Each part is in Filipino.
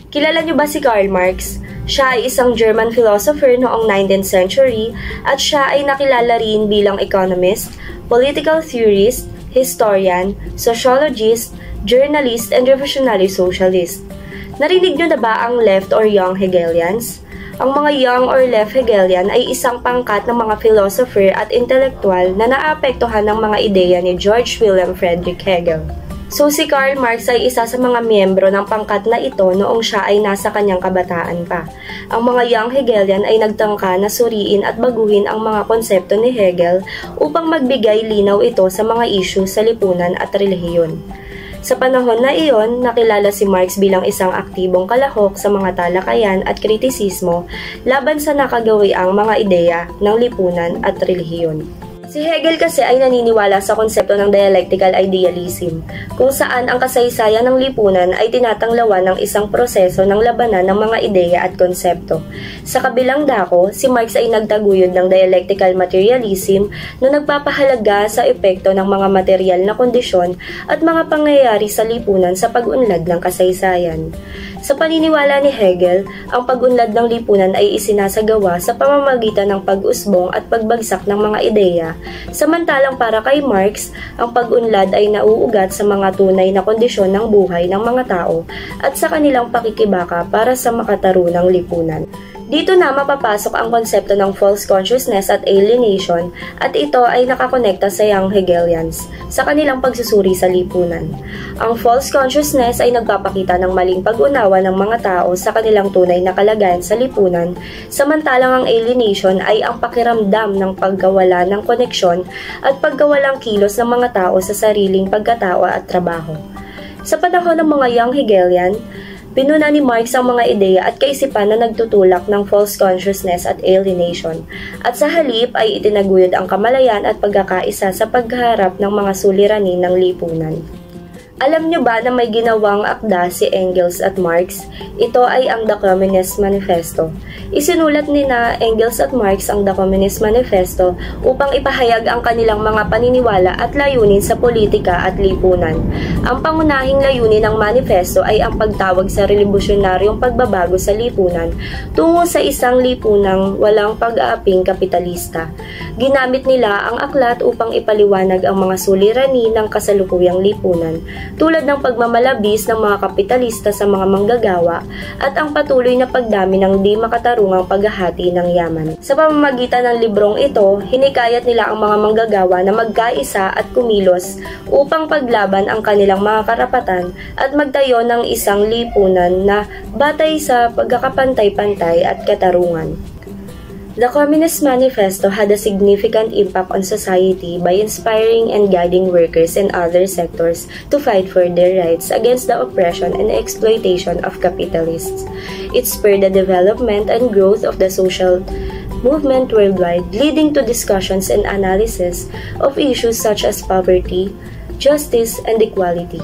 Kilala niyo ba si Karl Marx? Siya ay isang German philosopher noong 19th century at siya ay nakilala rin bilang economist, political theorist, historian, sociologist, journalist, and revolutionary socialist. Narinig niyo na ba ang left or young Hegelians? Ang mga young or left Hegelian ay isang pangkat ng mga philosopher at intelektual na naapektuhan ng mga ideya ni George Wilhelm Friedrich Hegel. So si Karl Marx ay isa sa mga miyembro ng pangkat na ito noong siya ay nasa kanyang kabataan pa. Ang mga young Hegelian ay nagtangka na suriin at baguhin ang mga konsepto ni Hegel upang magbigay linaw ito sa mga issue sa lipunan at relihiyon. Sa panahon na iyon, nakilala si Marx bilang isang aktibong kalahok sa mga talakayan at kritisismo laban sa nakagawiang mga ideya ng lipunan at relihiyon. Si Hegel kasi ay naniniwala sa konsepto ng dialectical idealism, kung saan ang kasaysayan ng lipunan ay tinatanglawan ng isang proseso ng labanan ng mga ideya at konsepto. Sa kabilang dako, si Marx ay nagtaguyod ng dialectical materialism na nagpapahalaga sa epekto ng mga material na kondisyon at mga pangyayari sa lipunan sa pag-unlad ng kasaysayan. Sa paniniwala ni Hegel, ang pag-unlad ng lipunan ay isinasagawa sa pamamagitan ng pag-usbong at pagbagsak ng mga ideya, samantalang para kay Marx, ang pag-unlad ay nauugat sa mga tunay na kondisyon ng buhay ng mga tao at sa kanilang pakikibaka para sa makatarunang lipunan. Dito na mapapasok ang konsepto ng false consciousness at alienation at ito ay nakakonekta sa young Hegelians sa kanilang pagsusuri sa lipunan. Ang false consciousness ay nagpapakita ng maling pag-unawa ng mga tao sa kanilang tunay na kalagayan sa lipunan, samantalang ang alienation ay ang pakiramdam ng pagkawala ng koneksyon at pagkawalang kilos ng mga tao sa sariling pagkatao at trabaho. Sa panahon ng mga young Hegelian, pinuna ni Marx ang mga ideya at kaisipan na nagtutulak ng false consciousness at alienation, at sa halip ay itinaguyod ang kamalayan at pagkakaisa sa pagharap ng mga suliranin ng lipunan. Alam niyo ba na may ginawang akda si Engels at Marx? Ito ay ang The Communist Manifesto. Isinulat ni na Engels at Marx ang The Communist Manifesto upang ipahayag ang kanilang mga paniniwala at layunin sa politika at lipunan. Ang pangunahing layunin ng manifesto ay ang pagtawag sa revolusyonaryong pagbabago sa lipunan tungo sa isang lipunang walang pag-aaping kapitalista. Ginamit nila ang aklat upang ipaliwanag ang mga suliranin ng kasalukuyang lipunan, tulad ng pagmamalabis ng mga kapitalista sa mga manggagawa at ang patuloy na pagdami ng di makatarungang paghahati ng yaman. Sa pamamagitan ng librong ito, hinikayat nila ang mga manggagawa na magkaisa at kumilos upang paglaban ang kanilang mga karapatan at magtayo ng isang lipunan na batay sa pagkakapantay-pantay at katarungan. The Communist Manifesto had a significant impact on society by inspiring and guiding workers and other sectors to fight for their rights against the oppression and exploitation of capitalists. It spurred the development and growth of the social movement worldwide, leading to discussions and analysis of issues such as poverty, justice, and equality.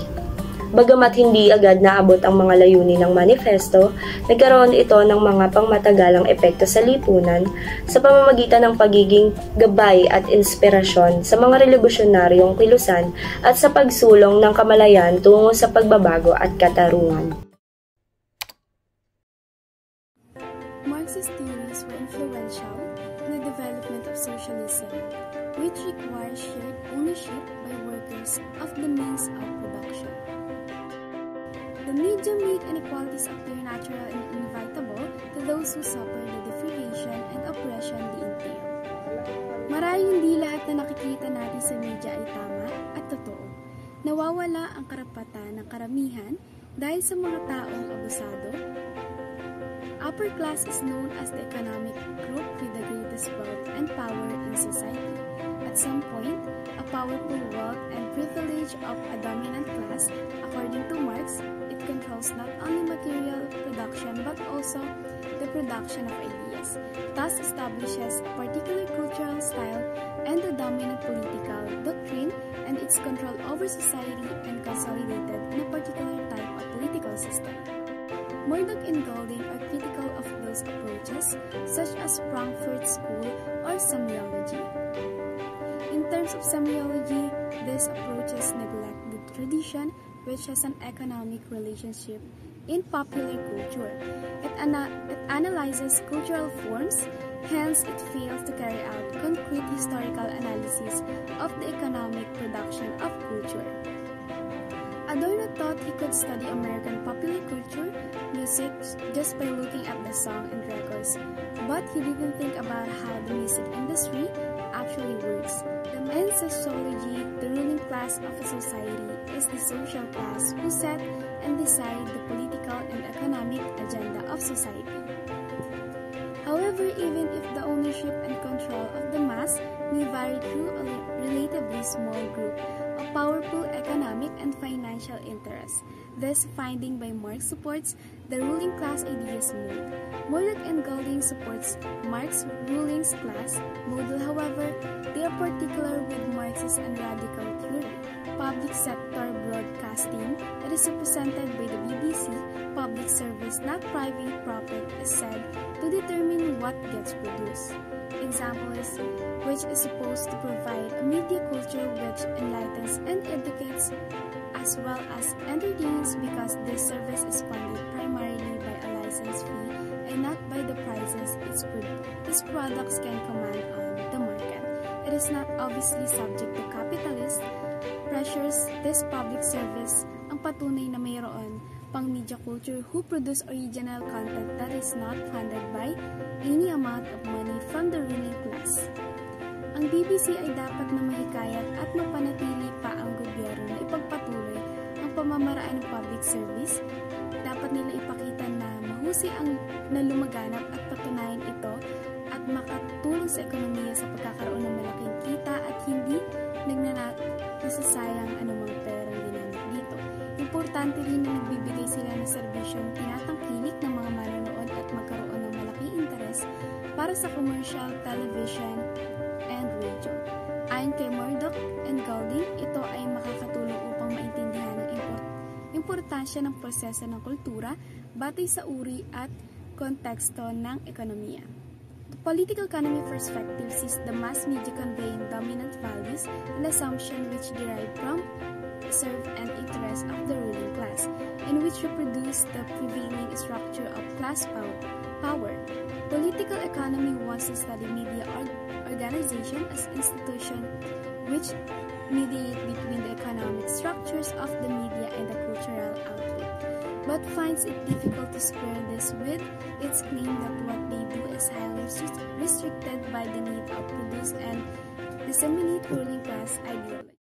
Bagamat hindi agad naabot ang mga layunin ng manifesto, nagkaroon ito ng mga pangmatagalang epekto sa lipunan sa pamamagitan ng pagiging gabay at inspirasyon sa mga revolusyonaryong kilusan at sa pagsulong ng kamalayan tungo sa pagbabago at katarungan. Marxist theories were influential in the development of socialism, which requires shared ownership by workers of the means of production. The need to make inequalities appear natural and inevitable to those who suffer the deprivation and oppression they entail. Marahil hindi lahat na nakikita natin sa media ay tama at totoo. Nawawala ang karapatan ng karamihan dahil sa mga taong abusado. Upper class is known as the economic group with the greatest wealth and power in society. At some point, a powerful wealth and privilege of a dominant class, according to Marx, it controls not only material production but also the production of ideas, thus establishes a particular cultural style and the dominant political doctrine and its control over society and consolidated in a particular type of political system. Murdoch and Golding are critical of those approaches, such as Frankfurt School or semiology. In terms of semiology, these approaches neglect the tradition, which has an economic relationship in popular culture. It analyzes cultural forms, hence it fails to carry out concrete historical analysis of the economic production of culture. Adorno thought he could study American popular culture, music, just by looking at the song and records, but he didn't think about how the music industry actually works. In sociology, the ruling class of a society is the social class who set and decide the political and economic agenda of society. However, even if the ownership and control of the mass may vary through a relatively small group of powerful economic and financial interests, this finding by Marx supports the ruling class ideas mood. Murdoch and Golding supports Marx's ruling class model. However, they are particular with Marxist and radical theory. Public sector broadcasting that is represented by the BBC, public service, not private profit, is said to determine what gets produced. Example is which is supposed to provide a media culture which enlightens and educates as well as entertains, because this service is funded primarily by a license fee and not by the prices its products can command on the market. It is not obviously subject to capitalist pressures. This public service ang patunay na mayroon pang media culture who produce original content that is not funded by any amount of money from the ruling class. Ang BBC ay dapat na mahikayat at mapanatili pa ang gobyerno na ipagpatuloy ang pamamaraan ng public service. Dapat nila ipakita na mahusay ang nalumaganap at patunayan ito at makatulong sa ekonomiya sa pagkakaroon ng malaking kita at hindi nasasayang anumang perang ginamit dito. Importante rin na nagbibigay sila ng serbisyong tinatangkilik ng mga manonood at magkaroon ng malaking interes para sa commercial, television, and radio. Ayon kay Murdoch and Golding, ito ay makakatulong upang maintindihan ang importansya ng proseso ng kultura batay sa uri at konteksto ng ekonomiya. The political economy perspective sees the mass media conveying dominant values and assumptions which derive from serve and interest of the ruling class, and which reproduce the prevailing structure of class power. Political economy wants to study media organization as institution which mediate between the economic structures of the media and the cultural output, but finds it difficult to square this with its claim that what they do is highly restricted by the need to produce and disseminate ruling class ideology.